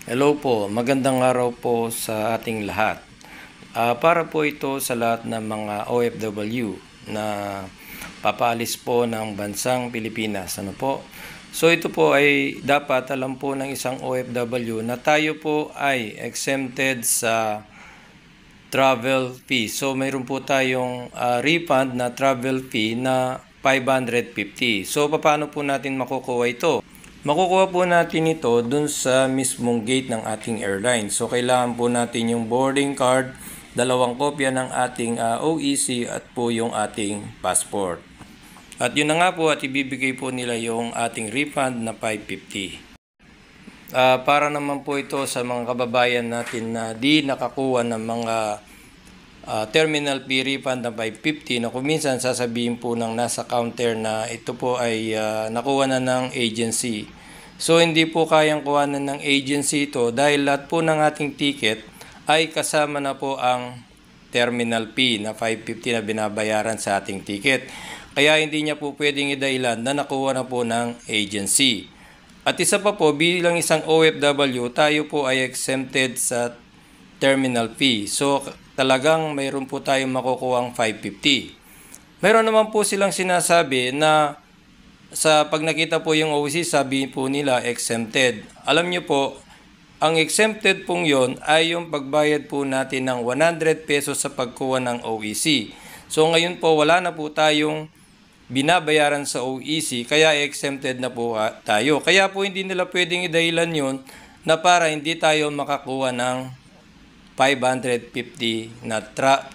Hello po, magandang araw po sa ating lahat. Para po ito sa lahat ng mga OFW na papaalis po ng bansang Pilipinas. Ano po? So ito po ay dapat alam po ng isang OFW na tayo po ay exempted sa travel fee. So mayroon po tayong refund na travel fee na 550. So paano po natin makukuha ito? Makukuha po natin ito dun sa mismong gate ng ating airline. So kailangan po natin yung boarding card, dalawang kopya ng ating OEC at po yung ating passport. At yun na nga po at ibibigay po nila yung ating refund na 550. Para naman po ito sa mga kababayan natin na di nakakuha ng mga terminal fee refund na 550 na kung minsan sasabihin po ng nasa counter na ito po ay nakuha na ng agency. So hindi po kayang kuhanan ng agency ito dahil lahat po ng ating ticket ay kasama na po ang terminal fee na 550 na binabayaran sa ating ticket. Kaya hindi niya po pwedeng idahilan na nakuha na po ng agency. At isa pa po, bilang isang OFW, tayo po ay exempted sa terminal fee. So talagang mayroon po tayong makukuha ang 550. Mayroon naman po silang sinasabi na sa pag nakita po yung OEC, sabi po nila exempted. Alam nyo po, ang exempted pong yon ay yung pagbayad po natin ng 100 pesos sa pagkuha ng OEC. So ngayon po wala na po tayong binabayaran sa OEC, kaya exempted na po tayo. Kaya po hindi nila pwedeng idahilan yon na para hindi tayo makakuha ng 550 na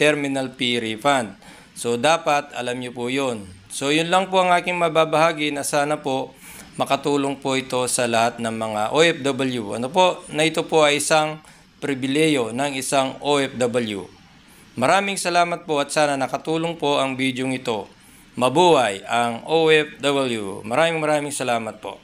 terminal fee refund. So dapat alam nyo po yun. So yun lang po ang aking mababahagi na sana po makatulong po ito sa lahat ng mga OFW. Ano po, na ito po ay isang pribileyo ng isang OFW. Maraming salamat po at sana nakatulong po ang video ito. Mabuhay ang OFW. Maraming salamat po.